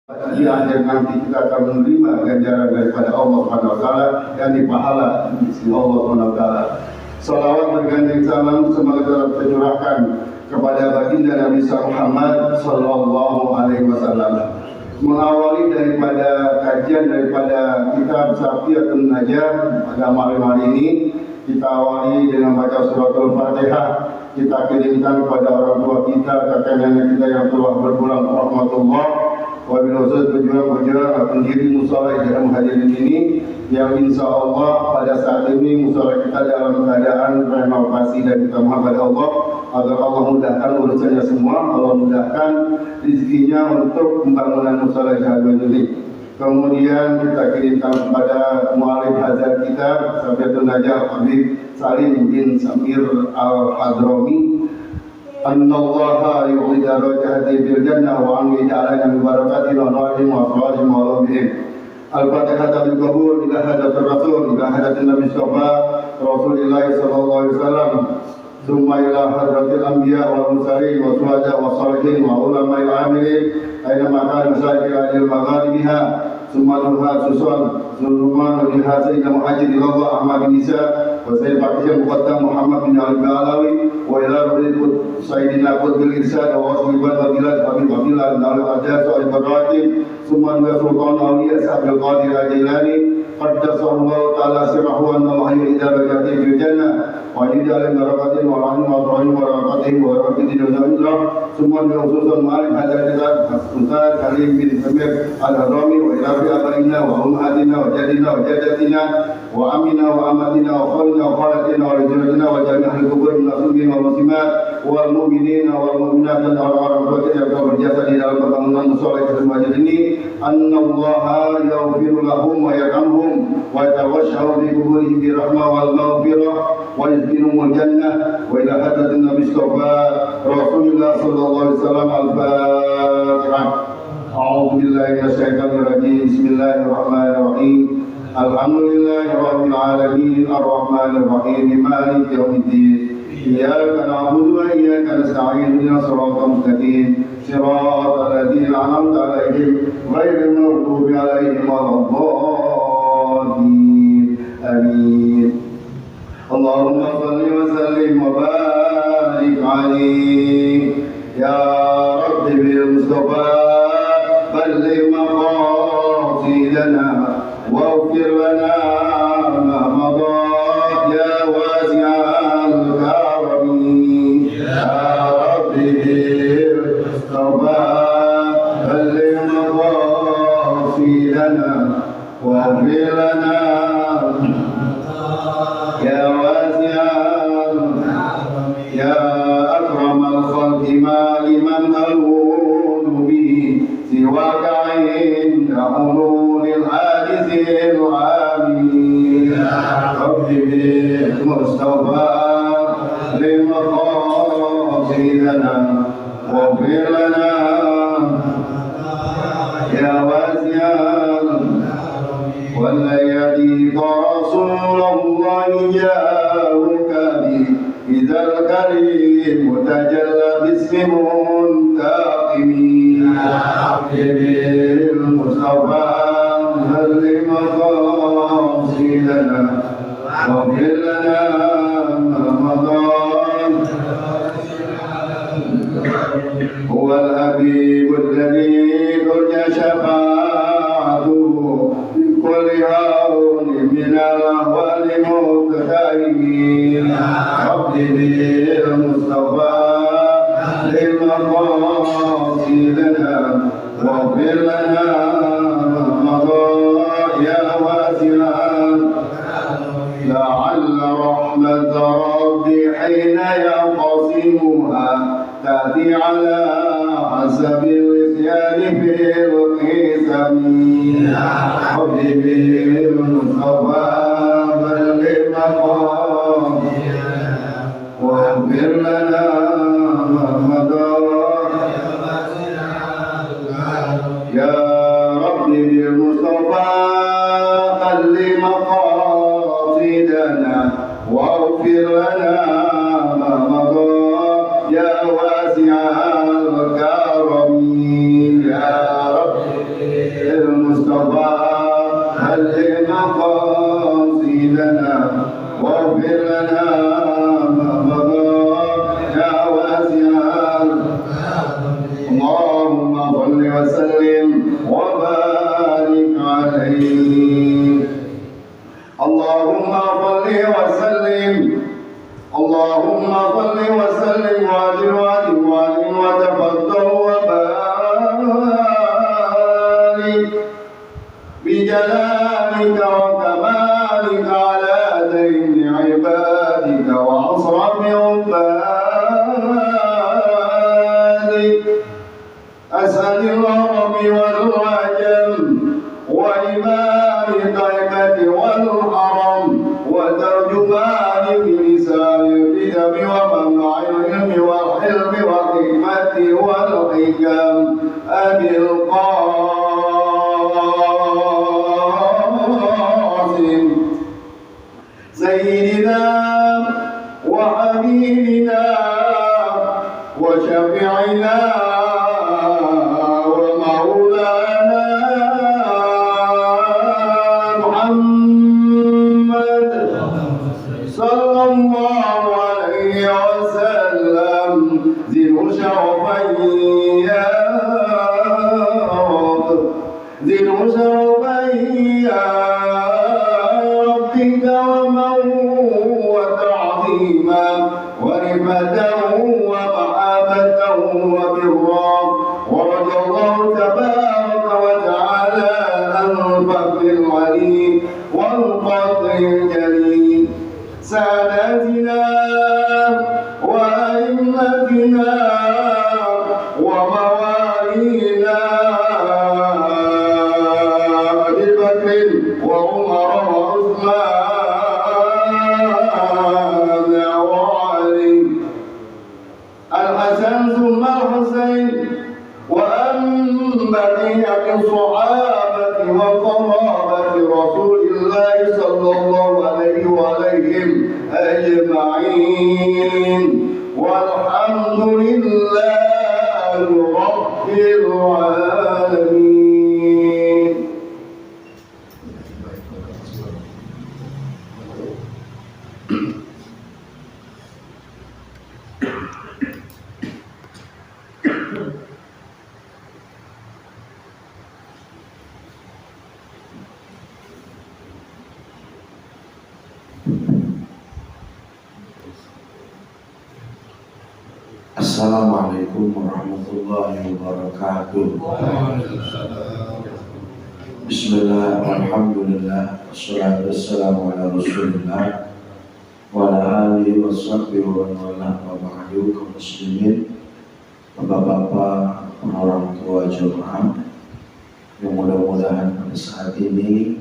Di akhir nanti kita akan menerima ganjaran daripada Allah Subhanahu wa taala dan pahala di sisi Allah Subhanahu wa taala. Salawat bergandeng salam semoga tercurahkan kepada baginda Nabi Muhammad sallallahu alaihi wasallam. Mengawali daripada kajian daripada kitab Safiatun Najah pada malam hari ini, kita awali dengan baca suratul Fatihah. Kita kirimkan kepada orang tua kita, kakek nenek kita yang telah berpulang rahmatullah. Wabil khusus berjuang pendiri musola dalam hadirin ini, yang insya Allah pada saat ini musola kita dalam keadaan renovasi dan kita mohon kepada Allah agar Allah mudahkan urusannya semua, Allah mudahkan rezekinya untuk pembangunan musola Jahadun ini. Kemudian kita kirimkan kepada mu'alif hazar kita Safiatun Najah Habib Salim bin Samir Al-Hadrami, Annallaha yu'li darajati bil jannah wa an yaj'alana min barakati wa nurihim wa asrarihim wa ulumihim. Al-Fatihah bil qabul ila hadatsir rasul ila hadatin nabi Rasulillah sallallahu alaihi wasallam. Summa ila hadratil anbiya wal mursalin wa suhada wa salihin wa ulama'il amilin aina makan masyayikh al magharibiha. Summa nuha susun Zulman bin Hasan Muhajir Allah Ahmad bin Isa wa Sayyid Pakistan Muqaddam Muhammad bin Ali Balawi wa ila Rabbul Sayyidina Qutbil Irsad wa Wasliban wa Bilad wa Bilad dan al-Adas wa Ibrahim. Summa nuha Sultan Awliya Abdul Qadir Al-Jilani Qaddasallahu ta'ala sirrahu wa annallaha yu'idha bajati bil jannah wa yaj'al barakatin wa rahim wa rahim wa barakatihi wa barakatin wa zahirah. Summa nuha Sultan Malik Hadarizat Ustaz Karim bin Samir Al-Hadrami wa ila abaina wa ummatina wa jadina wa jadatina wa amina wa amatina wa khalina wa khalatina wa rijalatina wa jami'ah al-kubur minasubin wa muslimat wal mu'minina wal mu'minat dan orang-orang yang telah berjasa di dalam pembangunan musola Jahadun Majid ini. Annallaha yaghfiru lahum wa yarhamhum wa yatawashshahu bi quburihim bi rahmah wal maghfirah wa yuzkinumul jannah wa ila hadratin Nabi Rasulullah sallallahu alaihi wasallam. Al-Fatihah. A'udzu billahi minasyaitonir rajim. Bismillahirrahmanirrahim. Alhamdulillahi rabbil alamin arrahmanir rahim maliki yaumiddin. Iyyaka na'budu wa iyyaka nasta'in ihdinas siratal mustaqim siratal ladzina an'amta 'alaihim ghairil maghdubi 'alaihim waladdallin. Amin. Allahumma shalli wa sallim wa barik 'alaihi ya rabbi bil mustafa balligh maqasidana waghfir lana ma madha ya wasi'al karami ya rabbi bil mustafa balligh maqasidana waghfir lana ya wasi'al ya akramal khalqi ma liman alwunu bihi siwaka inda ululil hadithil amin ya rabbi bil mustafa lima qasidana waghfir lana ya wasi'al والذي رسول الله جاءك به إذا الكريم تجلى باسم منتقم يا ربي بالمصطفى هل مقاصدنا واغفر لنا ما مضى. هو الحبيب الذي ترجى شفاعته كل هون من الأهوال مقتربين يا ربي بالمصطفى لمقاصدنا واغفر لنا مضى يا واسعا. لعل رحمة ربي حين يقسمها تأتي على حسب الإسيان في القسم يا ربي بالمصطفى بلغ مقاصدنا واغفر لنا ما مضى يا ربي بالمصطفى بلغ مقاصدنا واغفر لنا ما مضى يا واسع الكرم يا رب وسلم وعدل وتفضل وبارك بجلالك وكمالك على دين عبادك وأصرف عبادك. أسأل العرب والعجم وإمام الطيبة والحرم وترجمان بلسان الكتاب ومنبع العلم والحلم والحكمة والحكم أبي القاسم سيدنا وحبيبنا وشفيعنا ومولانا محمد صلى الله عليه وسلم ذي الشرفين يا رب ذي الشرفين يا ربك وتعظيما ورفته ومحابته وبرا. ورضي الله تبارك وتعالى عن الفضل العليم والقدر الجليل ساداتنا وأئمتنا وموالينا أبي بكر وعمر وعثمان وعلي الحسن ثم الحسين وأن بقية الصحابة وقرابة رسول الله صلى الله عليه وعليهم أجمعين والحمد لله رب العالمين. Assalamualaikum warahmatullahi wabarakatuh. Bismillah, alhamdulillah, wassalatu wassalamu ala rasulillah wa ala alihi wa sahbihi wa wala wa ba'du. Kaum muslimin, bapak-bapak, orang tua jemaah yang mudah-mudahan pada saat ini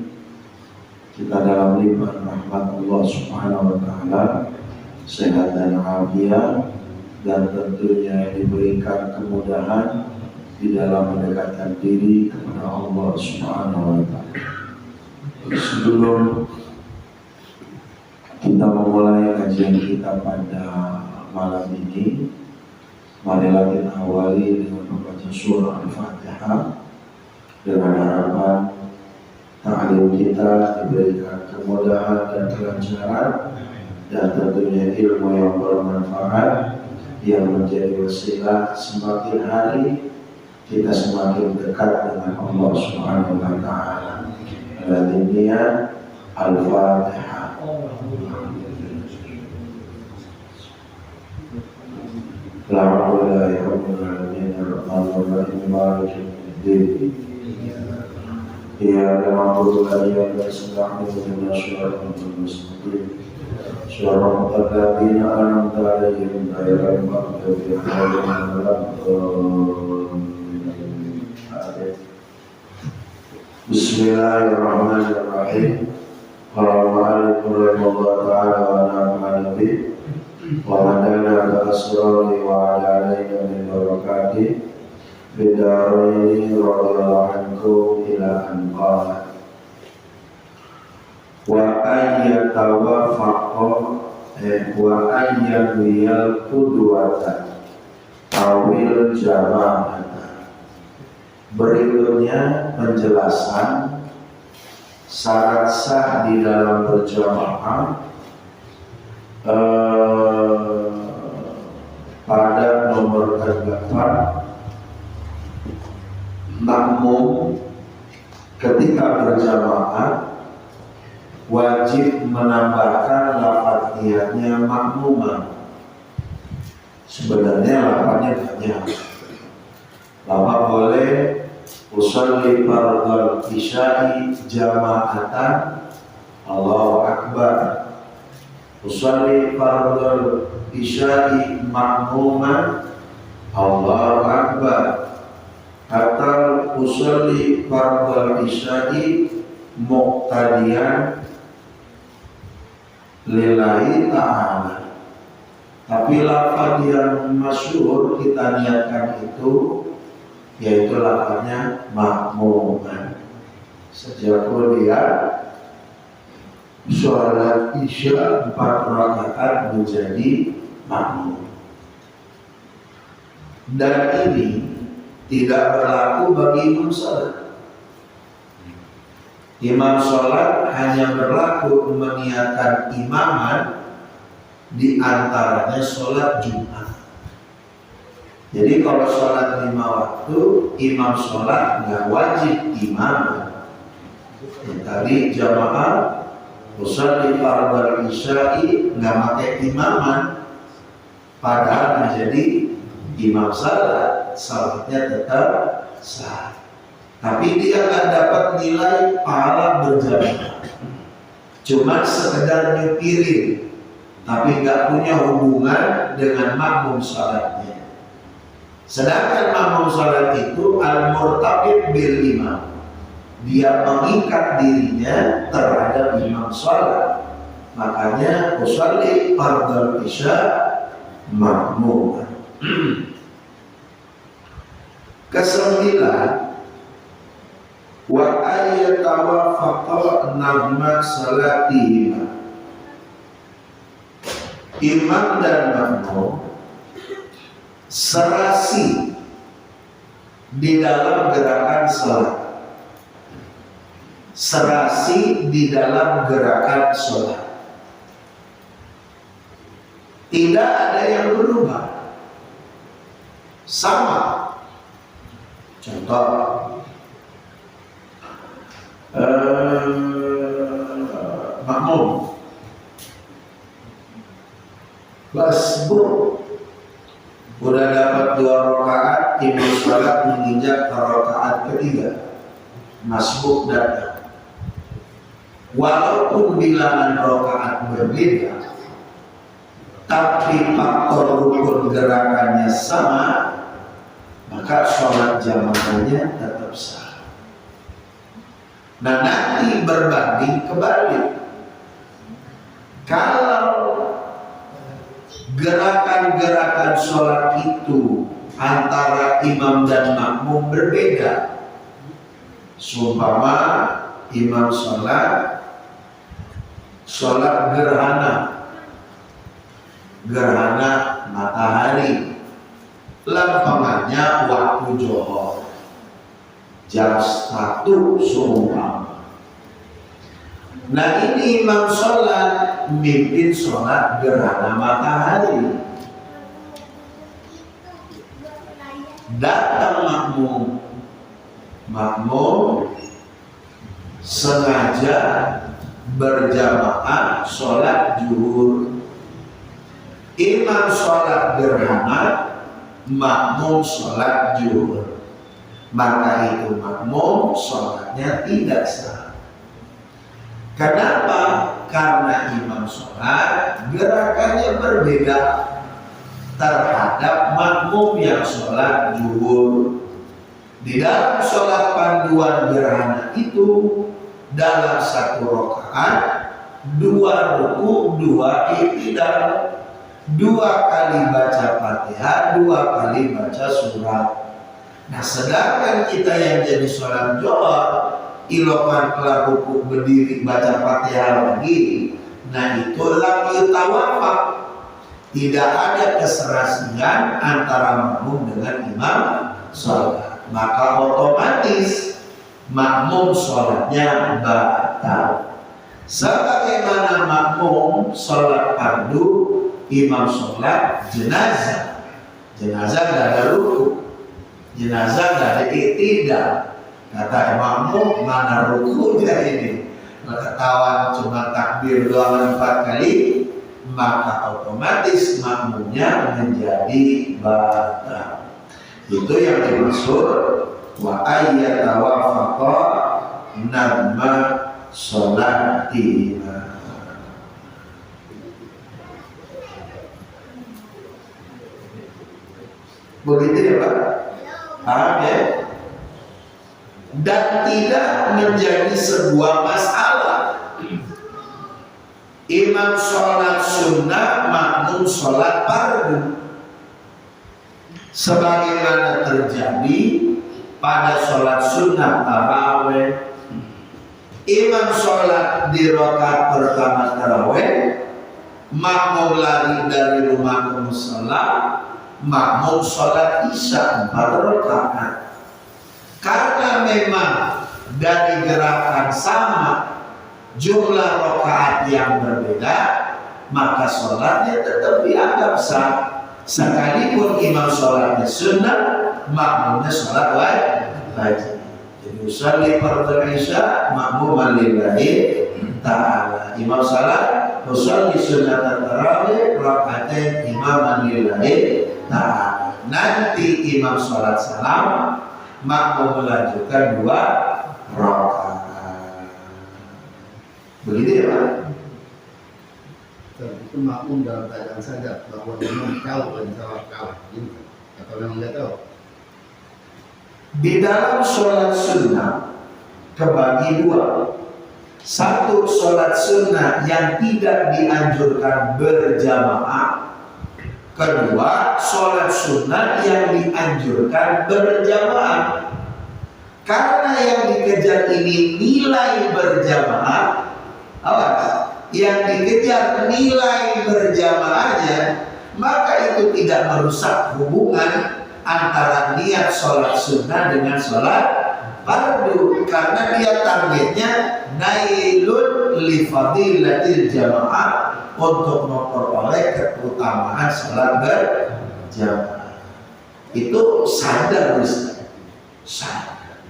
kita dalam limpahan rahmat Allah Subhanahu wa taala, sehat dan afiat, dan tentunya diberikan kemudahan di dalam mendekatkan diri kepada Allah Subhanahu wa taala. Sebelum kita memulai kajian kita pada malam ini, marilah kita awali dengan membaca surah Al-Fatihah dengan harapan ta'lim kita diberikan kemudahan dan kelancaran, dan tentunya ilmu yang bermanfaat yang menjadi wasilah semakin hari kita semakin dekat dengan Allah Subhanahu wa taala. Al-Fatihah. Al-Fatihah. Alhamdulillahirabbil alamin arrahmanir rahim maliki yaumiddin. Iyyaka na'budu wa iyyaka nasta'in ihdinas siratal mustaqim. Shiratal ladzina an'amta 'alaihim ghairil maghdubi 'alaihim waladdallin. Bismillahirrahmanirrahim. Assalamualaikum warahmatullahi ta'ala wa barakatuh. Wa madana asrari wa alaina min barakatih bidaraini radhiyallahu anhu ila anqala wa ayyatawafaqa wa ayyawiyal qudwata awil jama'ata. Berikutnya penjelasan syarat sah di dalam berjamaah pada nomor ke-8. Namun ketika berjamaah wajib menambahkan lafaz niatnya makmumah Sebenarnya lafadznya banyak. Lafadz boleh usolli fardhal isya'i jama'atan Allahu Akbar, usolli fardhal isya'i ma'muman Allahu Akbar, atau usolli fardhal isya'i muqtadiyan lillahi ta'ala. Tapi lafaz yang masyhur kita niatkan itu yaitu lafaznya makmuman. Sejak dia sholat isya 4 rakaat menjadi makmum. Dan ini tidak berlaku bagi imam sholat. Imam sholat hanya berlaku meniatkan imaman di antaranya sholat Jumat. Jadi kalau sholat 5 waktu, imam sholat nggak wajib imam. Tadi jamaah usolli fardhal isya'i nggak pakai imaman, padahal menjadi imam salatnya tetap sah. Tapi dia nggak dapat nilai pahala berjamaah, cuma sekedar nyupirin, tapi nggak punya hubungan dengan makmum salatnya. Sedangkan makmum salat itu al-murtabit bil imam, dia mengikat dirinya terhadap imam salat. Makanya usolli fardhal isya makmum. Kesembilan, wa ayyatawafaqa nagma salatihima. Imam dan makmum serasi di dalam gerakan salat. Serasi di dalam gerakan salat. Tidak ada yang berubah. Sama. Contoh, makmum masbuk udah dapat 2 rakaat, imam salat menginjak ke rakaat ketiga, masbuk datang. Walaupun bilangan rakaat berbeda, tapi faktor rukun gerakannya sama, maka sholat jamaahnya tetap sah. Nah, nanti berbanding kebalik. Kalau gerakan-gerakan sholat itu antara imam dan makmum berbeda, seumpama imam sholat gerhana matahari, lampangannya waktu Johor jam 1 seumpama. Nah, ini imam sholat mimpin sholat gerhana matahari, datang makmum sengaja berjamaah sholat zuhur. Imam sholat gerhana, makmum sholat zuhur. Maka itu makmum sholatnya tidak sah. Kenapa? Karena imam sholat gerakannya berbeda terhadap makmum yang sholat zuhur. Di dalam sholat panduan gerhana itu, dalam 1 rakaat 2 ruku, 2 i'tidal, 2 kali baca Fatihah, 2 kali baca surat. Nah, sedangkan kita yang jadi sholat Johor, ilokan kelar ruku berdiri baca Fatihah lagi, nah itu lam yutawafaq, tidak ada keserasian antara makmum dengan imam sholat, maka otomatis makmum sholatnya batal. Sebagaimana makmum sholat fardu, imam sholat jenazah. Jenazah gak ada ruku, jenazah gak ada i'tidal. Kata makmum, mana rukunya ini? Ketahuan cuma takbir doang 4 kali, maka otomatis makmumnya menjadi batal. Itu yang dimaksud wa ayyatawafaqa nama sholatima. Begitu ya Pak? Paham ya? Dan tidak menjadi sebuah masalah imam sholat sunnah, makmum sholat fardu, sebagaimana terjadi pada sholat sunnah taraweh. Imam sholat di rakaat pertama taraweh, makmum lari dari rumah ke musala, makmum sholat isya 4 rakaat. Karena memang dari gerakan sama, jumlah rakaat yang berbeda, maka sholatnya tetap dianggap sah. Sekalipun imam sholatnya sunnah, makmumnya sholat wajib. Jadi usolli fardhu isya makmuman lillahi ta'ala. Imam sholat usolli sunnat tarawih rakaatain imaman lillahi ta'ala. Nanti imam sholat salam, makmum melanjutkan 2 rakaat. Begitu ya Pak? Itu makmum dalam keadaan sadar bahwa imam tahu dan salah kalah, atau memang nggak tahu? Di dalam sholat sunnah kebagi 2. Satu, sholat sunnah yang tidak dianjurkan berjamaah. Kedua, sholat sunnah yang dianjurkan berjamaah. Karena yang dikejar ini nilai berjamaah, yang dikejar nilai berjamaahnya, maka itu tidak merusak hubungan antara niat sholat sunnah dengan sholat fardu, karena dia targetnya nailun li fadilatil jamaah, untuk memperoleh keutamaan sholat berjamaah. Itu sadar Ustaz, sadar.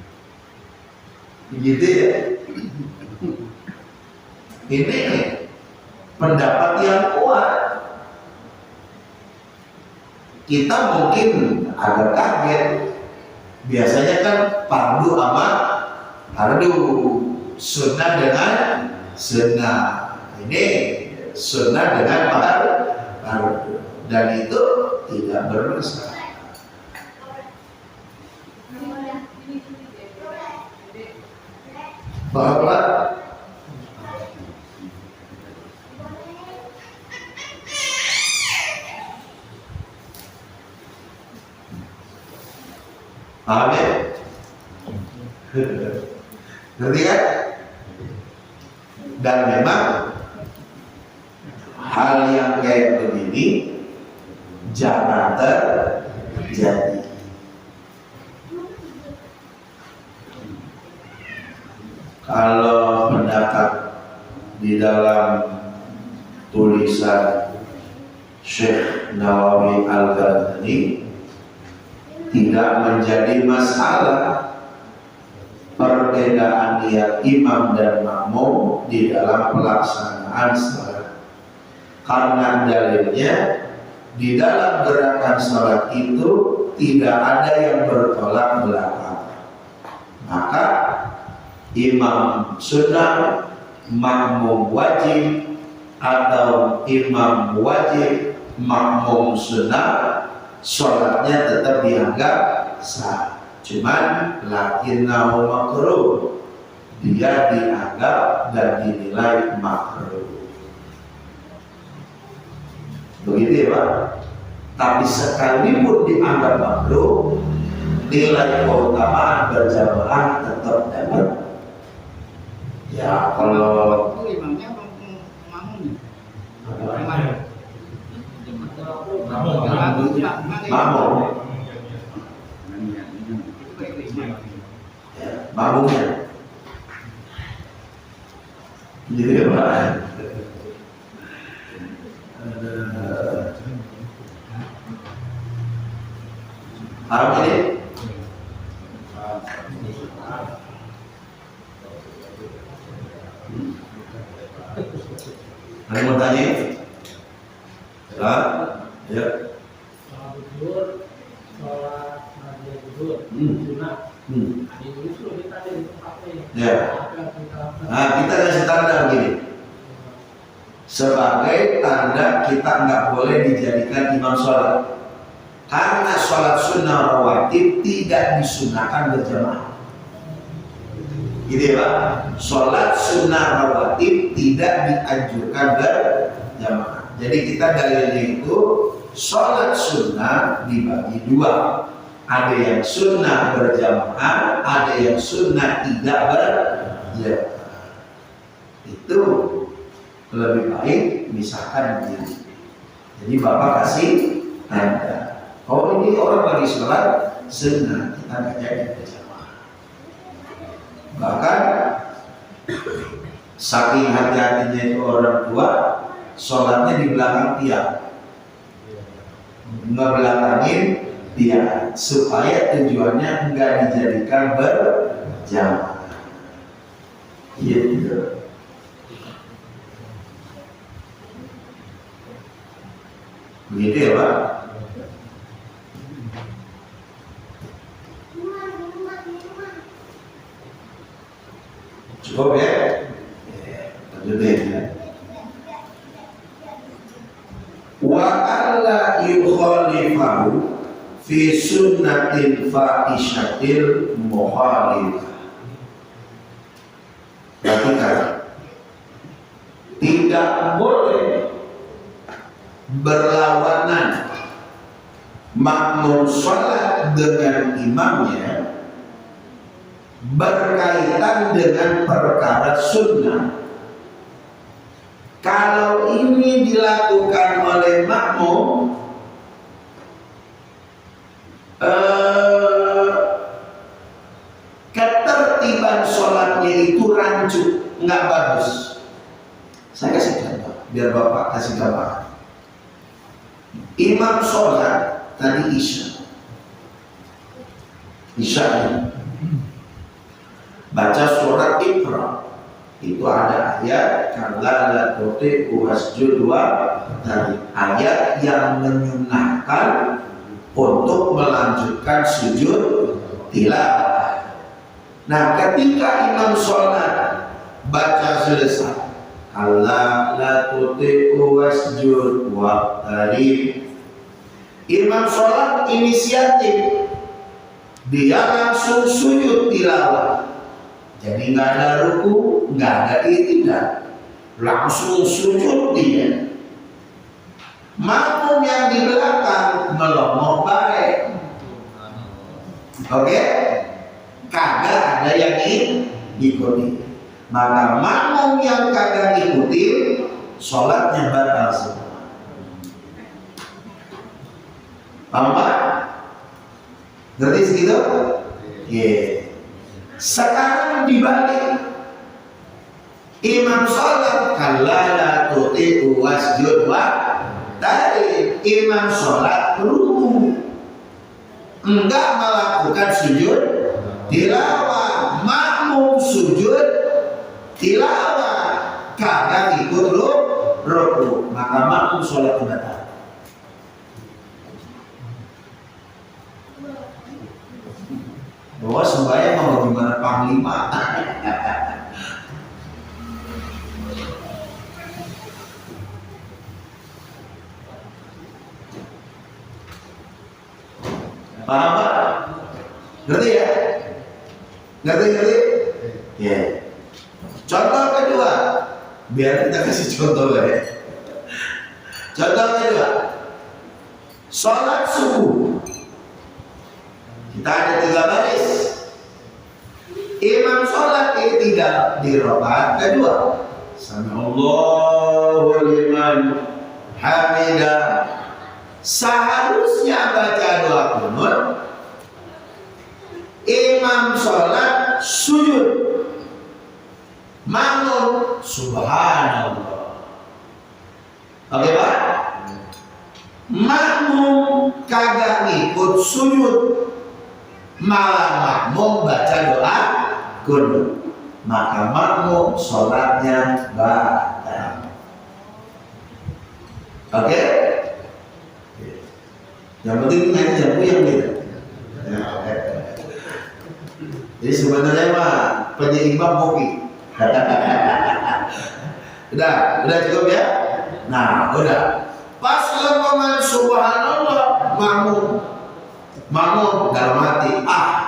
Begitu ya. Ini pendapat yang kuat. Kita mungkin agak kaget. Biasanya kan fardu sama fardu, sunnah dengan sunnah. Ini sunnah dengan fardu, dan itu tidak bermasalah. Bahwa amin. Ngerti kan? Dan memang hal yang kayak begini jarang terjadi. Kalau pendapat di dalam tulisan Syekh Nawawi Al-Ghazali, tidak menjadi masalah perbedaan niat imam dan makmum di dalam pelaksanaan salat, karena dalilnya di dalam gerakan salat itu tidak ada yang bertolak belakang. Maka imam sunnah, makmum wajib, atau imam wajib, makmum sunnah, sholatnya tetap dianggap sah. Cuman lakinnahu makruh, dia dianggap dan dinilai makruh. Begitu ya Pak? Tapi sekalipun dianggap makruh, nilai keutamaan berjamaah tetap dapat. Ya kalau imamnya makmumnya gitu ya Pak. Paham ini? Ada yang mau tanya? Ya. Sholat zuhur, sholat maghrib zuhur, sunnah. Ini dulu kita di tempatnya. Ya. Nah, kita kasih tanda begini. Sebagai tanda kita nggak boleh dijadikan imam sholat. Karena sholat sunnah rawatib tidak disunahkan berjamaah. Gitu ya Pak. Sholat sunnah rawatib tidak dianjurkan berjamaah. Jadi kita dalilnya itu sholat sunnah dibagi dua. Ada yang sunnah berjamaah, ada yang sunnah tidak berjamaah. Itu lebih baik misalkan begini. Jadi Bapak kasih tanda. Oh ini orang lagi sholat sunnah, kita nggak jadi berjamaah. Bahkan saking hati-hatinya itu orang tua, sholatnya di belakang tiang, ngebelakangin tiang, supaya tujuannya enggak dijadikan berjamaah. Iya gitu. Begitu ya Pak. Cukup ya? Lanjutin ya. Wa alla yukhalifahu fi sunnatin fahishatil mukhalifah. Perhatikan, tidak boleh berlawanan makmum sholat dengan imamnya berkaitan dengan perkara sunnah. Kalau ini dilakukan oleh makmum ketertiban sholatnya itu rancu, nggak bagus. Saya kasih contoh biar Bapak kasih gambaran. Imam sholat tadi Isya baca surat Iqra, itu ada ayat kalla la tuti'u wasjud wa dari ayat yang menyunahkan untuk melanjutkan sujud tilawah. Nah, ketika imam sholat baca selesai kalla la tuti'u wasjud wa dari, imam sholat inisiatif, dia langsung sujud tilawah. Jadi nggak ada ruku, nggak ada i'tidal, langsung sujud dia. Makmum yang di belakang melongo baik, oke? Kagak ada yang ikuti. Maka makmum yang kagak ikuti, sholatnya batal semua. Paham Pak? Ngerti segitu? Yeah. Sekarang dibalik, imam sholat kalla la tuti'u wasjud wa dari, imam sholat ruku, enggak melakukan sujud tilawah, makmum sujud tilawah, kagak ikut ruku, maka makmum sholat batal. Bahwa sembahyang mau gimana panglima. Paham Pak? Ngerti ya? Ngerti? Ya. Contoh kedua, biar kita kasih contoh ya. Contoh kedua, sholat subuh. Kita ada 3 baris. Imam sholat tidak di rakaat kedua. Sami'allahu liman hamidah. Seharusnya baca doa kunut. Imam sholat sujud. Makmum subhanallah. Oke Pak? Makmum kagak ngikut sujud, malah makmum baca doa kunut, maka makmum sholatnya batal. Oke? Yang penting nyanyi jangan puyeng gitu. Jadi sebenarnya mah penyeimbang kopi. udah cukup ya. Nah, udah. Pas ngomong subhanallah, makmum dalam hati,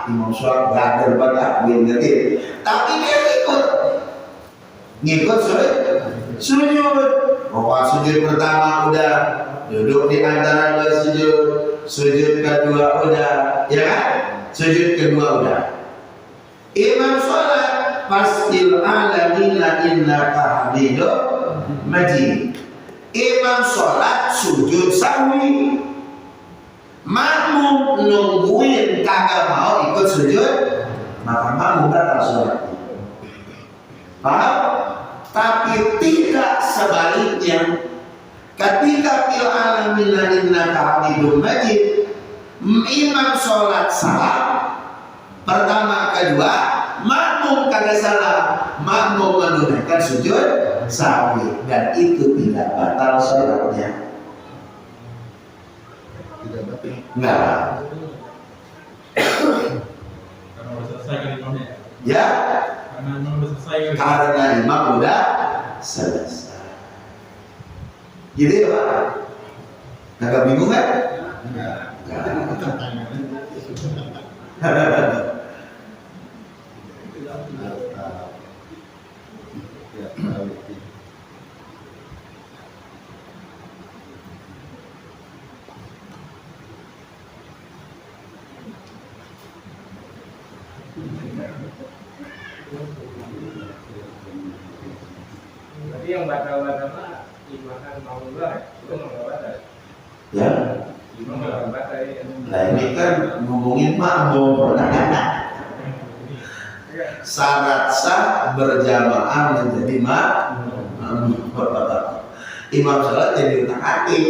Imam sholat gak berbeda, gue ngerti. Tapi dia ngikut sujud. Sujud pertama udah, duduk di antara dua sujud kedua udah, ya kan? Sujud kedua udah. Imam sholat fastil alamina innaka hamidun majid. Imam sholat sujud sahwi. Makmum nungguin kagak mau ikut sujud, maka makmum batal sholat. Paham? Tapi tidak sebaliknya. Ketika fil alamina innaka hamidun majid, imam sholat salah pertama kedua, makmum kagak salah, makmum menunaikan sujud sahwi dan itu tidak batal sholatnya. Tidak batal. Enggak. Karena udah selesai kan imamnya. Ya, Karena imam udah selesai kan. karena imam udah selesai. Gitu ya Pak? Agak bingung kan? Enggak. Berarti yang batal-batal mah dimakan mau luar, itu nggak batal. Ya. Imam nggak batal ya. Nah ini kan ngomongin makmum. Syarat sah berjamaah menjadi makmum. Imam sholat jadi utak-atik.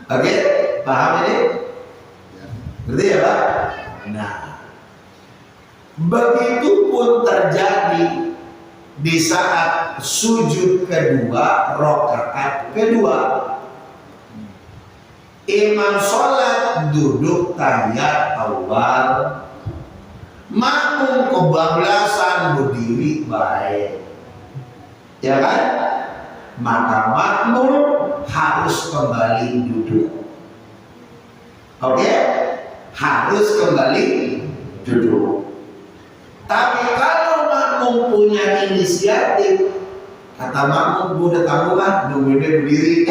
Oke, paham ini? Ngerti ya Pak? Nah, begitu pun terjadi di saat sujud kedua, rakaat kedua. Imam sholat duduk tahiyat awal, makmum kebablasan berdiri baik, ya kan? Maka makmum harus kembali duduk. Oke? Harus kembali duduk. Tapi kalau makmum punya inisiatif, kata makmum, gue udah tahu lah, nungguinnya berdiri.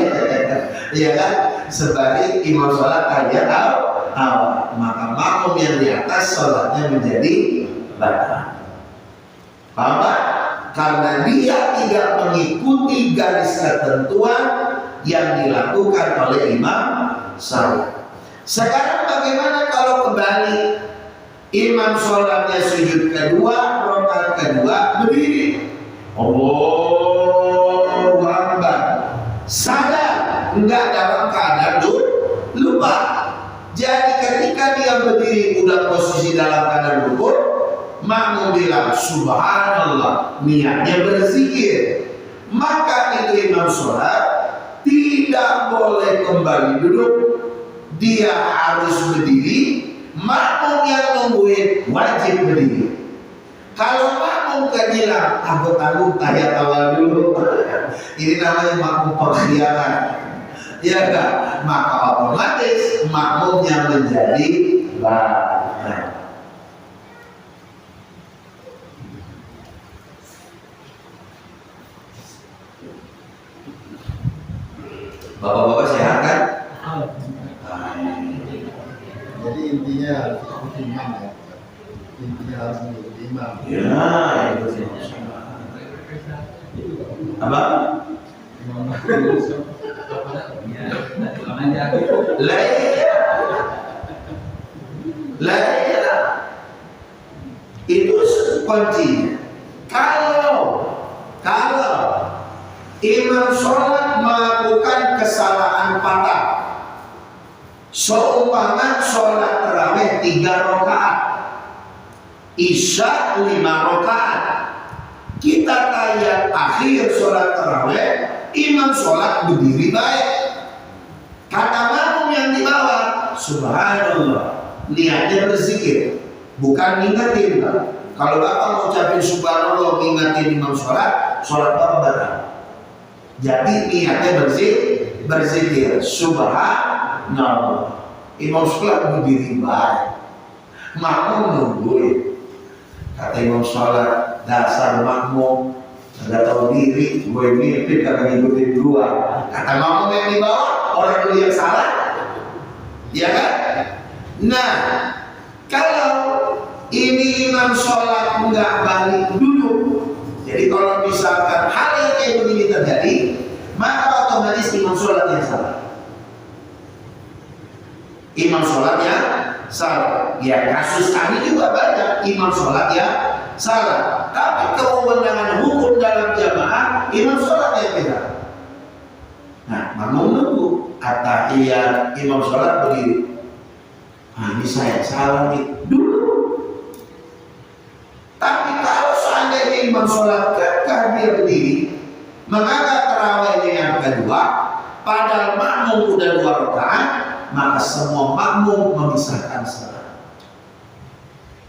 Iya kan? Sebalik imam sholat tahiyat awal, maka makmum yang di atas sholatnya menjadi batal. Paham Pak? Karena dia tidak mengikuti garis ketentuan yang dilakukan oleh imam sholat. Sekarang bagaimana kalau kembali? Imam sholatnya sujud kedua, rakaat kedua, berdiri. Allahu Akbar. Sadar, enggak dalam keadaan lupa. Jadi ketika dia berdiri udah posisi dalam keadaan rukuk, makmum bilang subhanallah, niatnya berzikir. Maka itu imam sholat tidak boleh kembali duduk, dia harus berdiri. Makmum yang nungguin wajib berdiri. Kalau makmum bilang aku tanggung tahiyat awal dulu, ini namanya makmum perkhianat, ya enggak? Maka otomatis makmumnya menjadi batal. Bapak-bapak sehat kan? Jadi intinya harus ikut imam ya. Intinya harus mengikuti imam. Ya, itu sih. Apa? Lah, itu kuncinya. Kalau imam sholat melakukan kesalahan fatal, seumpama sholat tarawih 3 rakaat, isya 5 rakaat, kita tahiyat akhir sholat tarawih, imam sholat berdiri baik, subhanallah. Niatnya berzikir, bukan ngingetin. Kalau bapak mau ucapin subhanallah ngingetin imam sholat bapak batal. Jadi niatnya berzikir subhanallah. Imam sholat berdiri baik, makmum nungguin. Kata imam sholat, dasar makmum nggak tahu diri, gue mirip karena ngikutin dua. Kata makmum yang di bawah, orang dulu yang salah, ya kan? Nah, kalau ini imam sholat nggak balik dulu, jadi kalau misalkan hal yang kayak begini terjadi, maka otomatis imam sholatnya salah. Imam sholatnya salah. Ya kasus kami juga banyak imam sholatnya salah. Tapi kewenangan hukum dalam jamaah imam sholatnya beda. Nah, makmum nunggu at-tahiyat, imam sholat berdiri. Nah, ini saya salah nih dulu. Tapi kalau seandainya imam sholat kekeh dia berdiri, maka tarawihnya yang kedua, padahal makmum udah 2 rakaat, maka semua makmum memisahkan salat.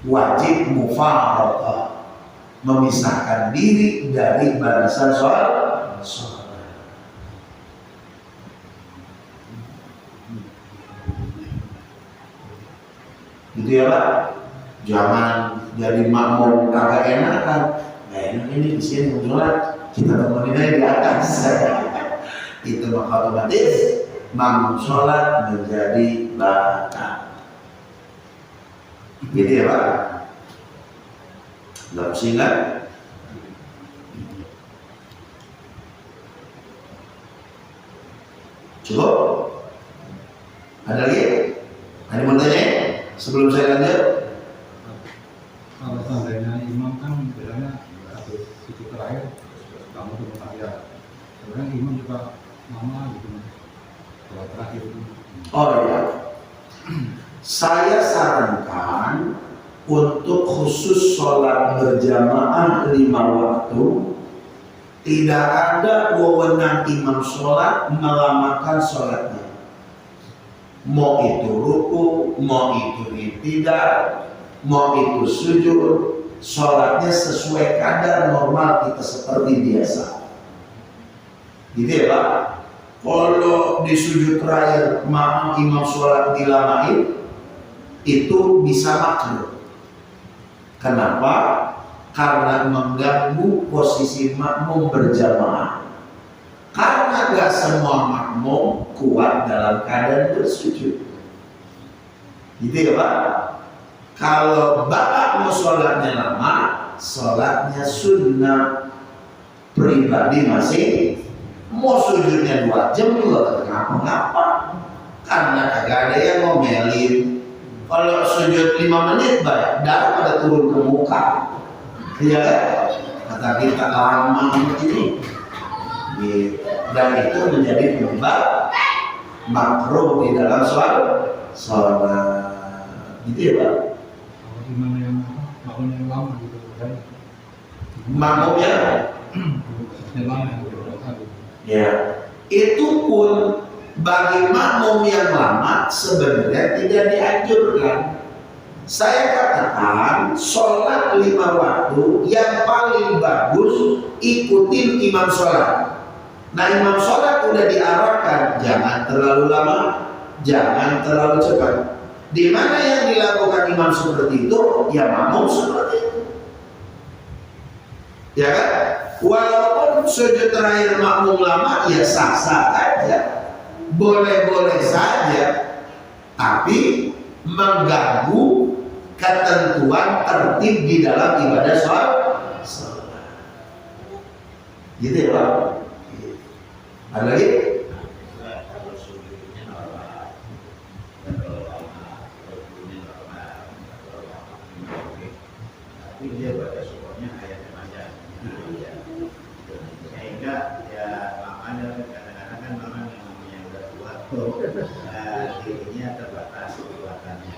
Wajib mufaraqah, memisahkan diri dari barisan sholat. Gitu ya Pak. Jangan jadi makmum kagak enakan. Nah enak ini di sini sholat, kita temenin aja di atas. Itu maka otomatis makmum sholat menjadi batal. Gitu ya Pak. Nggak pusing kan? Cukup? Ada lagi? Ada mau tanya? Sebelum saya lanjut? Kalau seandainya imam kan bilangnya habis sujud terakhir kamu tuh bertahiyat. Sebenarnya imam juga lama gitu. Kalau terakhir itu. Oh ya. Saya sarankan untuk khusus sholat berjamaah 5 waktu, tidak ada wewenang imam sholat melamakan sholatnya. Mau itu ruku, mau itu i'tidal, mau itu sujud, sholatnya sesuai kadar normal kita seperti biasa. Gitu ya Pak. Kalau di sujud terakhir imam sholat dilamain, itu bisa makruh. Kenapa? Karena mengganggu posisi makmum berjamaah. Karena gak semua makmum kuat dalam keadaan bersujud. Gitu ya Pak. Kalau bapak mau sholatnya lama, sholatnya sunnah pribadi masing. Mau sujudnya 2 jam juga ngapa-ngapa. Karena kagak ada yang ngomelin. Kalau sujud 5 menit baik, daripada turun ke muka. Iya kan? Kata kita lama ini. Dan itu menjadi penyebab makruh di dalam sholat. Gitu ya Pak. Kalau gimana yang makmum yang lama gitu kan? Makmumnya Yang lama gitu. ya, itu pun bagi makmum yang lama sebenarnya tidak dianjurkan. Saya katakan sholat 5 waktu yang paling bagus ikutin imam sholat. Nah imam sholat udah diarahkan jangan terlalu lama, jangan terlalu cepat. Di mana yang dilakukan imam seperti itu, ya makmum seperti itu. Ya kan? Walaupun sujud terakhir makmum lama, ya sah-sah aja, boleh-boleh saja, tapi mengganggu ketentuan tertib di dalam ibadah sholat. Gitu ya Pak. Ada lagi? Tapi dia baca syukurnya ayatnya panjang, sehingga ya makanya kadang-kadang kan orang yang namanya udah tua dirinya terbatas kekuatannya.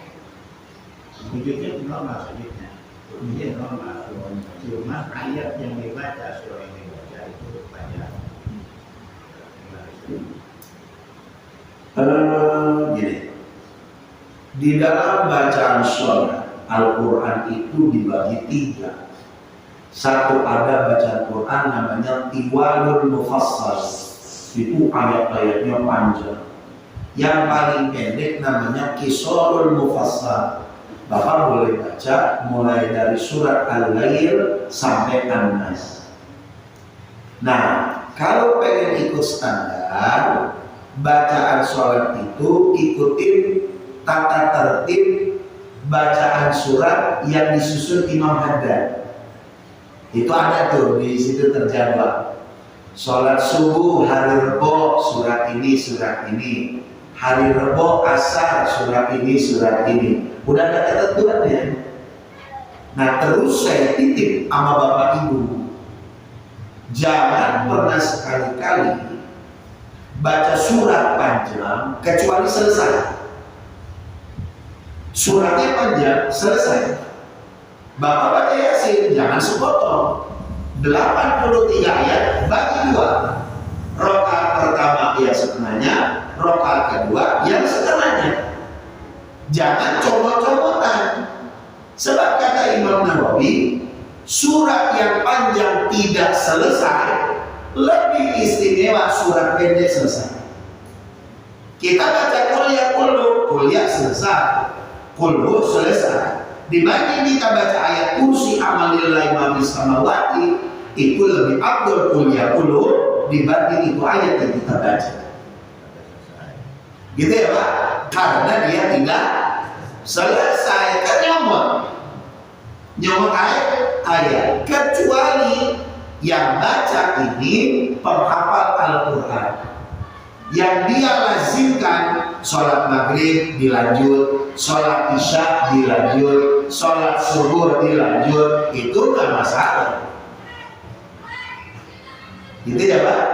Sujudnya normal sujudnya, sujudnya normal, cuma ayat yang dibaca surah yang dibaca itu panjang. Gini, Di dalam bacaan sholat, Al-Quran itu dibagi 3. Satu, ada bacaan Quran namanya tiwalul mufassal, itu ayat-ayatnya panjang. Yang paling pendek namanya qisarul mufassal. Bapak boleh baca mulai dari surat Al-Lail sampai An-Nas. Nah, kalau pengen ikut standar bacaan sholat itu, ikutin tata tertib bacaan surat yang disusun Imam Haddad. Itu ada tuh di situ terjadwal. Sholat subuh hari Rebo surat ini surat ini, hari Rebo asar surat ini surat ini. Udah ada ketentuannya. Nah, terus saya titip sama bapak ibu, jangan pernah sekali-kali baca surat panjang kecuali selesai. Suratnya panjang, selesai. Bapak baca Yasin, jangan sepotong. 83 ayat bagi 2. Rakaat pertama yang setengahnya, rakaat kedua yang setengahnya. Jangan comot-comotan. Sebab kata Imam Nawawi, surat yang panjang tidak selesai lebih istimewa surat pendek selesai. Kita baca kuliah selesai, kulhu selesai. Dibanding kita baca ayat kursi amalillahi ma fis samawati, itu lebih afdal kuliah dibanding itu ayat yang kita baca. Gitu ya Pak? Karena dia tidak selesai, kan nyomot ayat. Kecuali yang baca ini penghafal Al-Quran, yang dia lazimkan sholat maghrib dilanjut, sholat isya dilanjut, sholat subuh dilanjut, itu nggak masalah. Gitu ya Pak?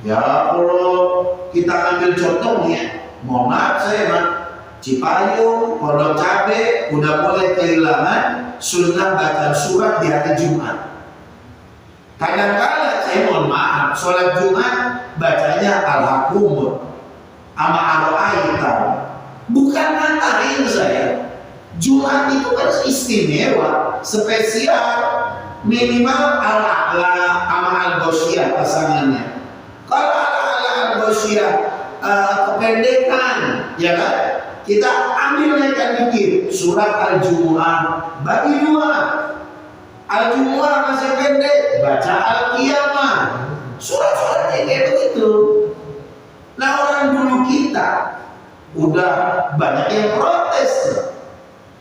Ya kalau kita ambil contohnya, mohon maaf saya Pak, Cipayung, Pondok Cabe udah mulai kehilangan sunnah bacaan surat di hari Jumat. Kadang-kadang saya mohon maaf, sholat Jumat bacanya Al-Hakum sama Al-Aitam. Bukan ngatain saya. Jumat itu kan istimewa, spesial, minimal Al-A'la sama Al-Ghosyah pasangannya. Kalau Al-A'la Al-Ghosyah kependekan, ya kan? Kita ambil naikkan dikit surat Al-Jumu'ah bagi 2. Al-Jumu'ah masih pendek, baca Al-Qiyamah. Surat-suratnya kayak begitu. Nah, orang dulu kita udah banyak yang protes.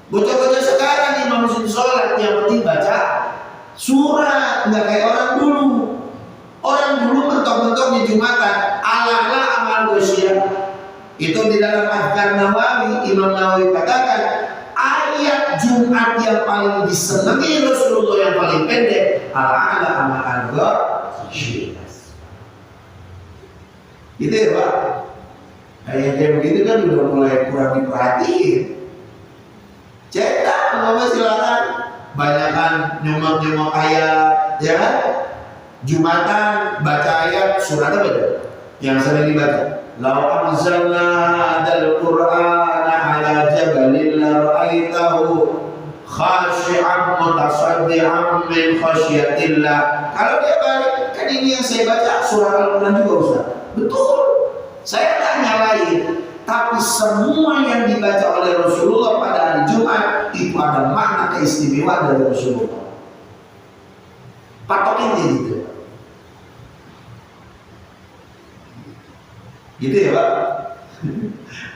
Bocah-bocah sekarang imam sholat yang penting baca surat, nggak kayak orang dulu. Orang dulu mentok-mentok di Jumatan, ala-ala amal Ghosyah. Itu di dalam Adhkar Nawawi, Imam Nawawi katakan ayat Jumat yang paling disenangi Rasulullah yang paling pendek, ala-ala amal Ghosyah. Gitu ya Pak? Ayat yang begitu kan udah mulai kurang diperhatiin. Cetak, Mama silakan. Banyakan nyomot-nyomot ayat, ya kan? Jumatan baca ayat surat apa itu? Yang sering dibaca. Lau anzalna hadzal Qur'ana 'ala jabalin la ra'aitahu khashi'an mutasaddian min khasyatillah. Kalau dia balik, kan ini yang saya baca surat Al-Quran juga Ustaz. Betul. Saya tak nyalain, tapi semua yang dibaca oleh Rasulullah pada hari Jumat itu ada makna keistimewaan dari Rasulullah. Patokin gitu. Gitu ya Pak?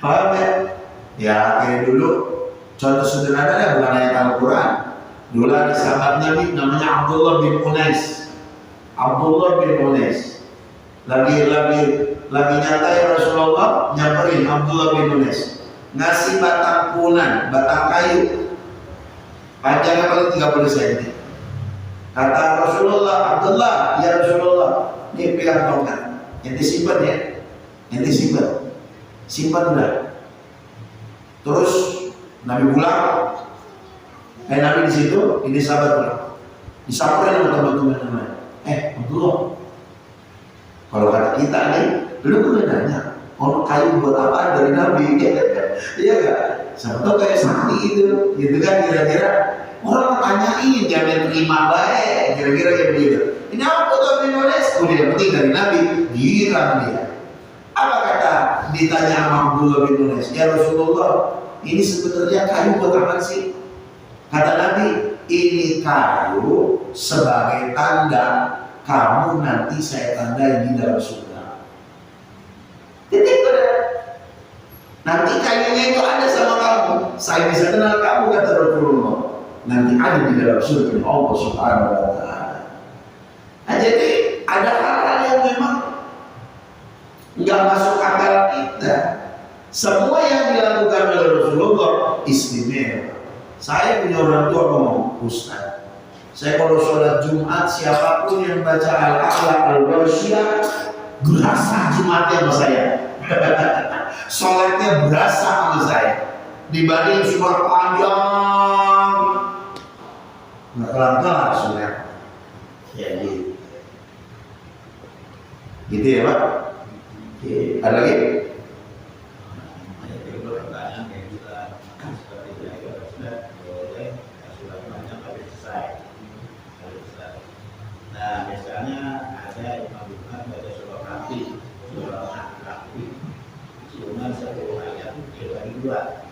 Paham ya? Ya kayak dulu contoh sederhananya bukan ayat Al-Quran. Dulu ada sahabat Nabi namanya Abdullah bin Unais. Abdullah bin Unais lagi nyata ya Rasulullah nyamperin Abdullah bin Unais, ngasih batang punan, batang kayu panjangnya paling 30 cm. Kata Rasulullah, Abdullah, ya Rasulullah, ini pegang tongkat, ente simpan ya. Nanti simpan udah. Terus Nabi pulang, Nabi di situ, ini sahabat pulang, disamperin sama teman-teman. Abdullah, kalau kata kita nih, lu udah nanya, kayu buat apa dari Nabi? Iya gak? Siapa tahu kayak Sakti itu, gitu kan kira-kira. Orang tanyain, jangan terima baik, kira-kira kayak begitu. Ini apa tuh Indonesia? Udah yang penting dari Nabi, girang dia. Apa kata ditanya sama Abdullah bin Nunes? Ya Rasulullah, ini sebenarnya kayu buat apa sih? Kata Nabi, ini kayu sebagai tanda kamu nanti saya tandai di dalam surga. Titik udah. Nanti kayunya itu ada sama kamu. Saya bisa kenal kamu kata Rasulullah. Nanti ada di dalam surga Allah Subhanahu wa Ta'ala. Nah, jadi ada hal-hal yang memang nggak masuk akal kita. Semua yang dilakukan oleh Rasulullah istimewa. Saya punya orang tua ngomong, Ustaz, saya kalau sholat Jumat siapapun yang baca Al-A'la Al-Ghasyiyah berasa Jumatnya sama saya. Sholatnya berasa sama saya. Dibanding surat panjang, nggak kelar-kelar surat. Ya gitu ya Pak. Oke, ada lagi? Nah, misalnya ada imam Jumat baca surah Kahfi, surah Kahfi, cuma satu ayat dibagi dua.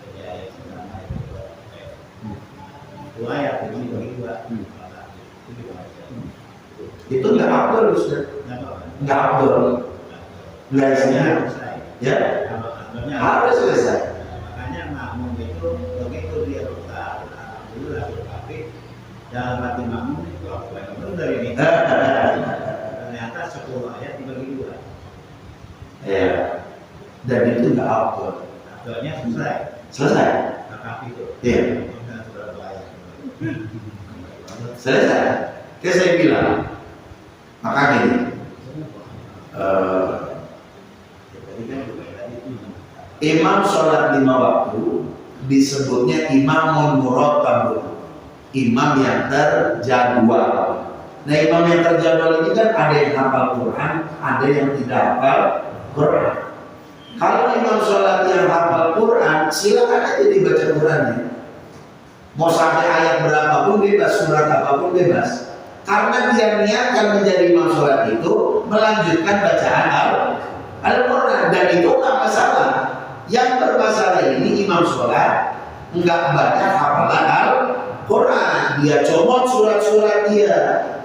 Jadi ayat pertama ayat kedua, dua ayat dibagi dua. Itu nggak abdul Ustaz. Nggak abdul. Biasanya, ya harus selesai. Makanya makmum itu begitu dia buka alhamdulillah surah Kahfi, dalam hati makmum itu apa yang benar ini? Ternyata 10 ayat dibagi dua. Ya. Dan itu nggak abdul. Abdulnya selesai. Selesai. Kahfi itu. Iya. Selesai. Kayak saya bilang, makanya ini. Imam sholat 5 waktu disebutnya imamun murattab, imam yang terjadwal. Nah, imam yang terjadwal ini kan ada yang hafal Quran, ada yang tidak hafal Quran. Kalau imam sholat yang hafal Quran, silakan aja dibaca Qurannya. Mau sampai ayat berapapun bebas, surat apapun bebas. Karena dia niatkan menjadi imam sholat itu melanjutkan bacaan Al-Quran, dan itu nggak masalah. Yang bermasalah ini imam sholat nggak baca hafalan Al-Quran, dia comot surat-surat dia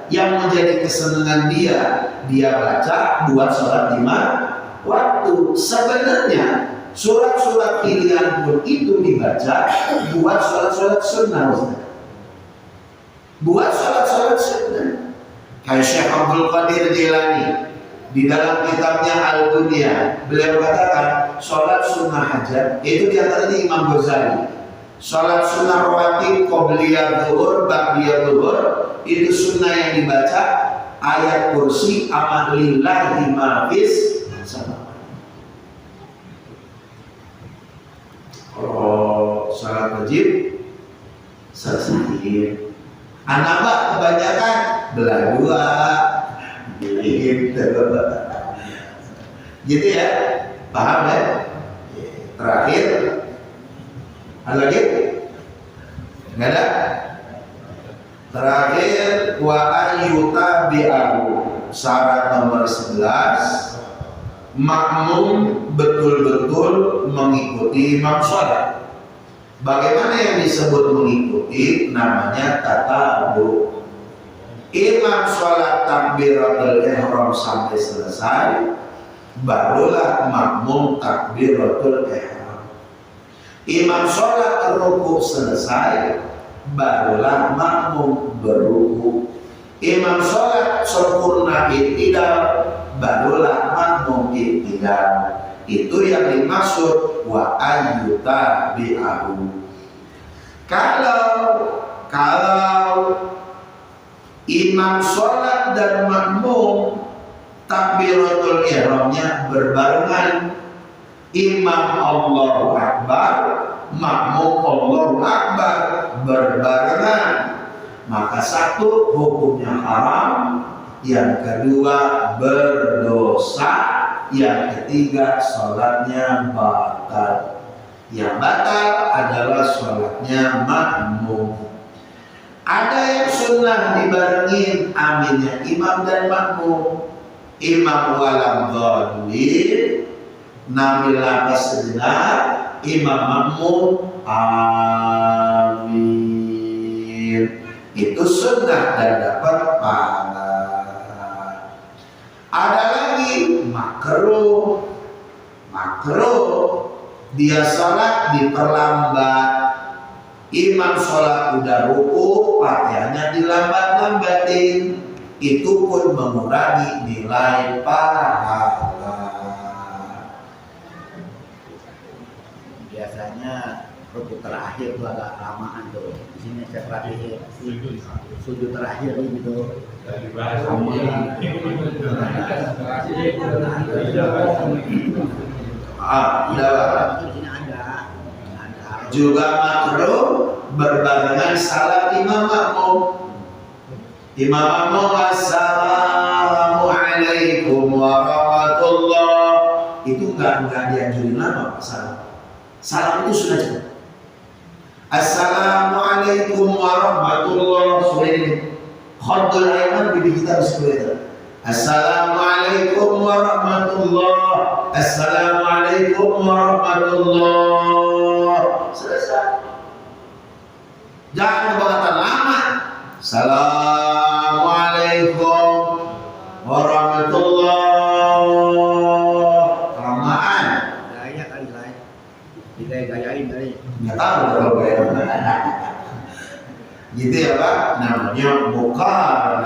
yang menjadi kesenangan dia baca buat sholat 5 waktu. Sebenarnya surat-surat pilihan pun itu dibaca buat sholat-sholat sunnah. Buat sholat-sholat sunnah. Kayak Syekh Abdul Qadir Jilani di dalam kitabnya Al-Dunya, beliau katakan sholat sunnah hajat itu diantaranya Imam Ghazali. Sholat sunnah rawatib qobliyah zuhur, ba'diyah zuhur itu sunnah yang dibaca ayat kursi ama lillahi ma fis sama. Kalau sholat wajib selesai. Anak Pak kebanyakan belah dua gitu ya, paham ya? Terakhir ada lagi? Nggak ada? Terakhir wa ayyuta bi'ahu, syarat nomor 11, makmum betul-betul mengikuti imam sholat. Bagaimana yang disebut mengikuti? Namanya tatabu. Imam sholat takbiratul ihram sampai selesai, barulah makmum takbiratul ihram. Imam sholat ruku selesai, barulah makmum beruku. Imam sholat sempurna i'tidal, barulah makmum i'tidal. Itu yang dimaksud wa ayyuta bi'ahu. Kalau imam sholat dan makmum takbiratul ihramnya berbarengan, imam Allahu Akbar, makmum Allahu Akbar berbarengan, maka satu hukumnya haram, yang kedua berdosa, yang ketiga sholatnya batal. Yang batal adalah sholatnya makmum. Ada yang sunnah dibarengin aminnya imam dan makmum. Imam walam dhalin, namil lafaz sejenak, imam makmum amin. Itu sunnah dan dapat pahala. Ada lagi makruh. Makruh dia sholat diperlambat. Imam sholat udah ruku, Fatihahnya dilambat-lambatin. Itu pun mengurangi nilai pahala. Biasanya rukuk terakhir itu agak lamaan tuh. Di sini saya perhatiin sujud terakhir gitu. Di sini ada. Juga makruh berbarengan salat imam makmum. Imam makmum assalamualaikum warahmatullah. Itu enggak dianjurin lama Pak salam. Salam itu sudah cukup. Assalamualaikum warahmatullah. Sudah ini. Khaddul ayman bibi kita seperti. Assalamualaikum warahmatullah. Assalamualaikum warahmatullah. Selesai. Jangan kebangetan lama. Assalamualaikum warahmatullah. Kelamaan. Gaya kali lain. Digaya-gayain kali. Nggak tahu kalau gaya mana. Gitu ya Pak. Namanya bukan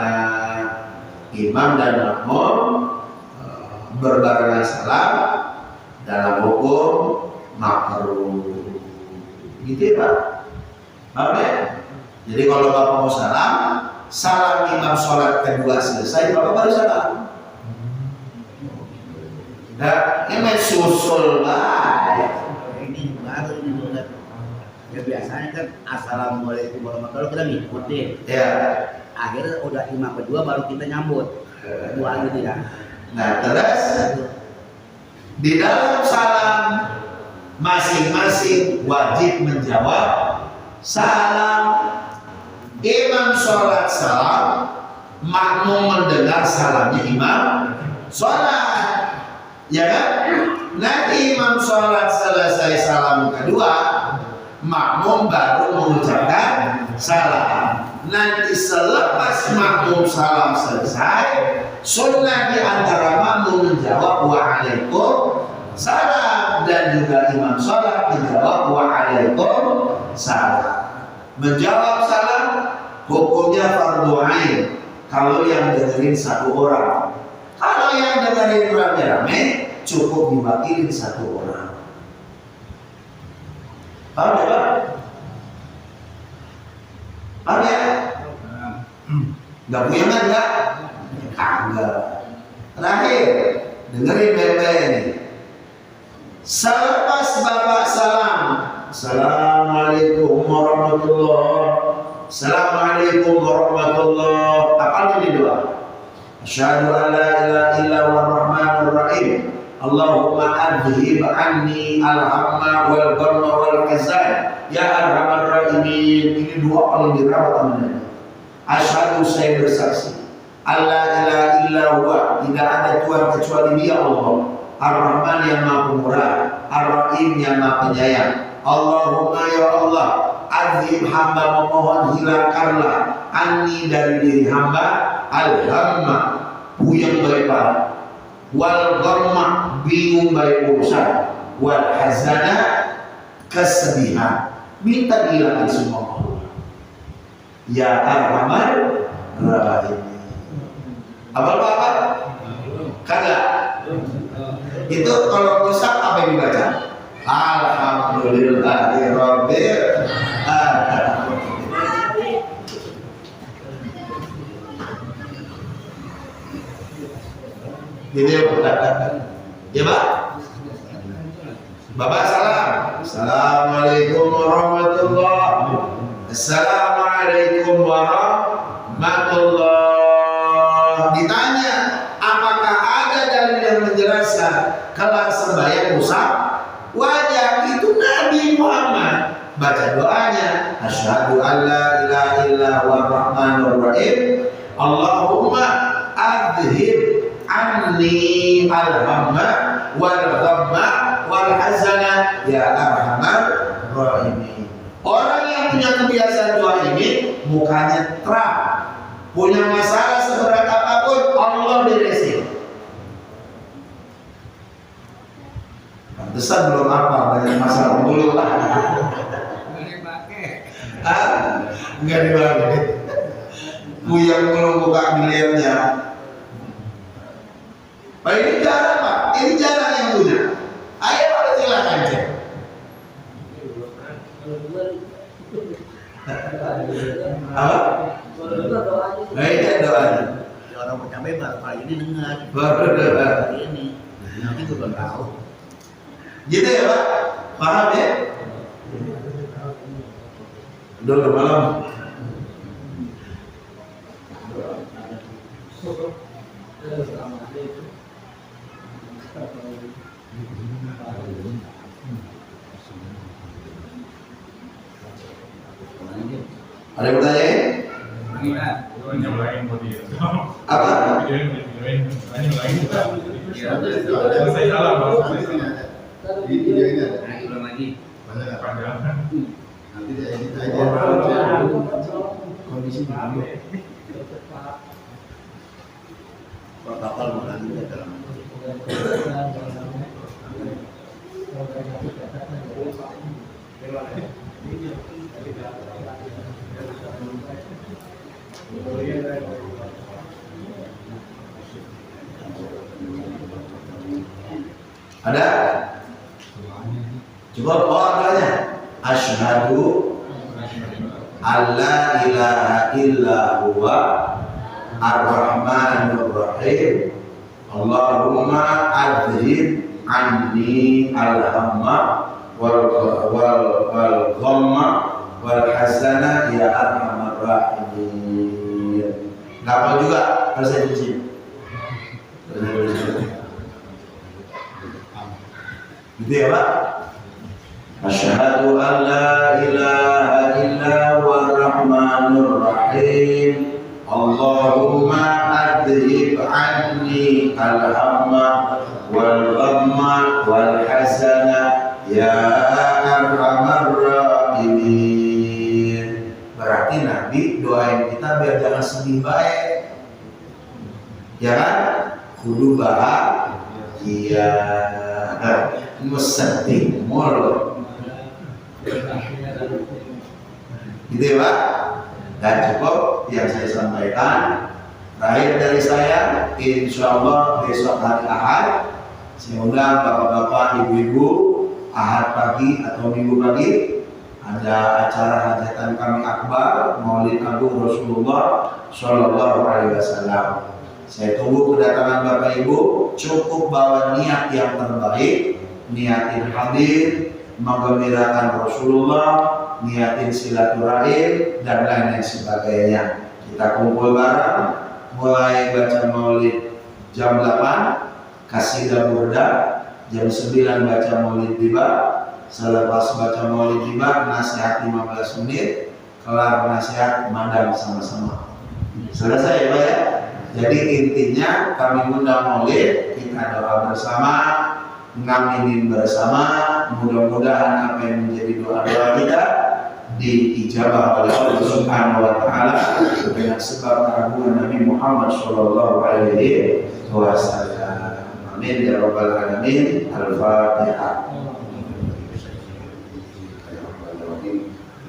imam dan makmum berbarengan salam dalam hukum makruh. Gitu ya Pak. Paham ya? Jadi kalau Bapak mau salam imam sholat kedua selesai, Bapak baru salam. Nah, ini susul lah. Ini baru ini bulan. Ya biasanya kan assalamualaikum warahmatullahi wabarakatuh kita ngikutin. Ya. Akhirnya udah imam kedua baru kita nyambut. Kedua gitu ya. Nah terus di dalam salam masing-masing wajib menjawab salam. Imam sholat salam, makmum mendengar salamnya imam sholat, ya kan? Nanti imam sholat selesai salam kedua, makmum baru mengucapkan salam. Nanti selepas makmum salam selesai, sunnah di antara makmum menjawab waalaikumsalam dan juga imam sholat menjawab waalaikumsalam. Menjawab salam hukumnya fardu ain kalau yang dengerin satu orang. Kalau yang dengerin rame-rame cukup diwakilin satu orang. Paham ya Pak? Paham ya? Gak punya kan enggak? Kagak. Terakhir, dengerin baik-baik ini. Selepas Bapak salam, Assalamualaikum warahmatullah. Assalamualaikum warahmatullah. Apa ini doa? Asyhadu an la ilaha illallah rahmanur rahim. Allahumma adhib anni al-hamma wal ghamma wal hazan ya arhamar rahimin. Ini doa paling dirawat amanah. Asyhadu saya bersaksi alla ilaha illallah, tidak ada Tuhan kecuali Dia Allah. Ar-Rahman yang Maha Pemurah, Ar-Rahim yang Maha Penyayang. Allahumma ya Allah, azim hamba memohon hilangkanlah anni dari diri hamba al-hamma, puyeng baik parah, wal ghamma, bingung baik urusan, wal hazana, kesedihan. Minta dihilangkan semua. Ya Ar-Rahman Rahim. Apa? Kagak. Itu kalau rusak apa yang dibaca? Alhamdulillahirabbil alamin. Jadi ya Pak. Bapak salam. Assalamualaikum warahmatullahi. Assalamualaikum warahmatullahi. Ditanya, apakah ada dalil yang menjelaskan kalau sembahyang rusak? wajah itu Nabi Muhammad. Baca doanya, asyhadu alla ilaha illa huwar rahmanur rahim, Allahumma adhib anni al-hamma wal ghamma wal hazana ya arhamar rahimin. Orang yang punya kebiasaan doa ini mukanya terang, punya masalah seberat apapun Allah beresin. Pantesan belum apa banyak masalah dulu lah. Enggak dipakai. Buyang belum buka miliarnya. Pak ini jarang Pak, ini jarang yang punya. Ayo Pak silakan cek. Apa? Baik doanya. Orang mau cabai baru kali ini dengar. Baru dengar. Kali ini. Nanti gue belum tahu. Gitu ya Pak? Paham ya? Udah malam. Ada yang bertanya? Apa? Di video ini ada. Ulang lagi. Nanti diedit aja. Kondisi dulu. Protokol bukan juga dalam. Ada? Cukup doanya. Asyhadu alla ilaha illa huwa ar-rahmanur rahim, Allahumma adhib anni al-hamma wal ghamma wal hazana ya arhamar rahimin. Ngapal juga harus saya cuci. Gitu ya Pak? Asyhadu an la ilaha illa huwa ar-rahmanur rahim, Allahumma adhib anni al-hamma wal ghamma wal hazana ya arhamar rahimin. Berarti Nabi doain kita biar jangan sedih baik, ya kan? Kudu bahagia, sedih mulu. Gitu ya Pak? Dan cukup yang saya sampaikan. Terakhir dari saya, insya Allah besok hari Ahad saya undang bapak-bapak, ibu-ibu, Ahad pagi atau Minggu pagi ada acara hajatan kami akbar Maulid Agung Rasulullah Shallallahu Alaihi Wasallam. Saya tunggu kedatangan bapak ibu. Cukup bawa niat yang terbaik, niatin hadir, menggembirakan Rasulullah, niatin silaturahim dan lain-lain sebagainya. Kita kumpul bareng, mulai baca maulid jam 8, kasidah burda, jam 9 baca maulid tiba, selepas baca maulid tiba, nasihat 15 menit, kelar nasihat madang sama-sama. Selesai ya Pak ya? Jadi intinya kami undang maulid, kita doa bersama, ngaminin bersama, mudah-mudahan apa yang menjadi doa-doa kita diijabah oleh Allah Subhanahu wa taala dengan sebab keagungan Nabi Muhammad sallallahu alaihi wasallam. Amin ya rabbal alamin. Al-Fatihah.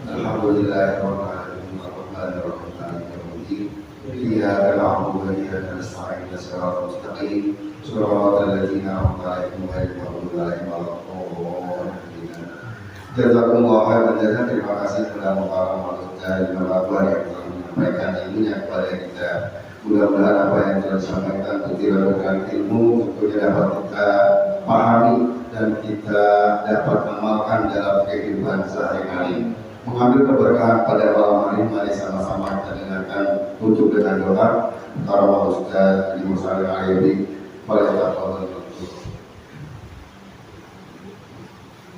Alhamdulillahirabbil alamin. Arrahmanirrahim. Iyyaka na'budu wa iyyaka nasta'in. Shiratal mustaqim. Shiratal ladzina an'amta 'alaihim ghairil maghdubi 'alaihim waladdallin. Jazakumullah khairan. Terima kasih kepada para manusia dan bapak yang telah menyampaikan ilmunya kepada kita. Mudah-mudahan apa yang telah disampaikan dengan ilmu tentunya dapat kita pahami dan kita dapat mengamalkan dalam kehidupan sehari-hari. Mengambil keberkahan pada malam hari, mari sama-sama kita dengarkan tutup dengan doa para manusia di Musalim Ayubi pada tahun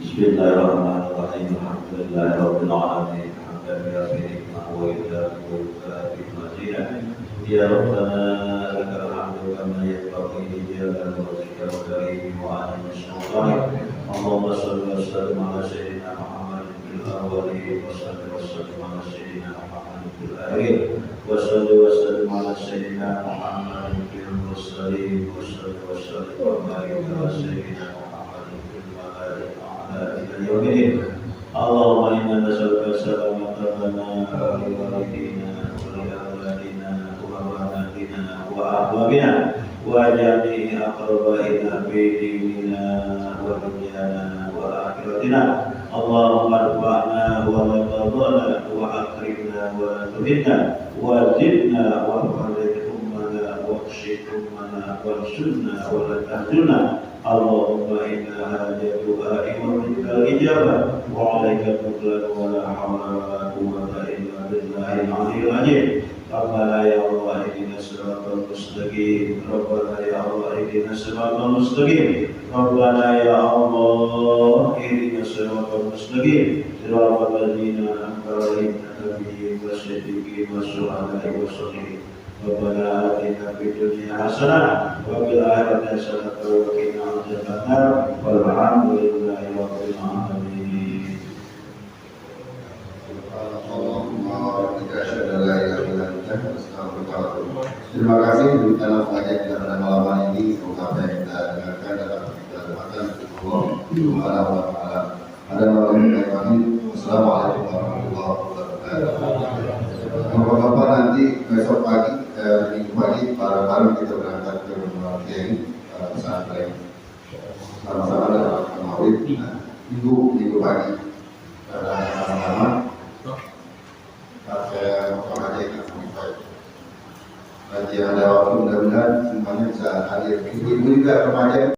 Bismillahirrahmanirrahim. Alhamdulillahirabbil alamin. Hamdan yuwafiqu wa yukafi mazidah. Ya Rabbana lakal hamdu kama yanbaghi li jalali wajhika wa karimi wa 'azimi sultanik. Allahumma shalli wa sallim ala sayyidina Muhammadin fil awwalin wa salli wa sallim ala sayyidina Muhammadin fil akhirin wa salli wa sallim ala sayyidina Muhammadin fil mursalin wa salli wa sallim wa barik ala sayyidina Muhammadin fil malaa'ikati ila yaumil. Allahumma inna nas'aluka salamata lana wa li walidina wa li awladina wa banatina wa ahbabina wa jami'i aqrabaina fi dinina wa dunyana wa akhiratina. Allahumma arfa'na wa la tadana wa akrimna wa la tuhinna wa zidna wa farij ummana wa qshid ummana wa sunna wa la tahzunna. Allahumma inna hajatuha imatikal ijabah wa alaika tuklan wa la hawla wa la quwwata illa billahi al-aliyyil azim. Rabbana ya Allah ihdina siratal mustaqim. Rabbana ya Allah ihdina siratal mustaqim. Rabbana ya Allah ihdina siratal mustaqim. Siratal ladzina an'amta 'alaihim nabiyyin wasiddiqin wasyuhada'i wassalihin. Rabbana atina fid dunya hasanah wa fil akhirati hasanah wa qina adzabannar. Walhamdulillahi rabbil alamin. Terima kasih dalam pengajian kita pada malam ini. Semoga apa yang kita dengarkan dapat kita dapatkan Allah Subhanahu wa taala. Ada malam kami. Assalamualaikum warahmatullahi wabarakatuh. Bapak-bapak nanti besok pagi minggu pagi bareng-bareng kita berangkat ke rumah Kiai pesantren sama-sama dalam Maulid. Minggu pagi sama-sama pakai pengajian kajian ada waktu, mudah-mudahan semuanya bisa hadir. Ibu-ibu juga remaja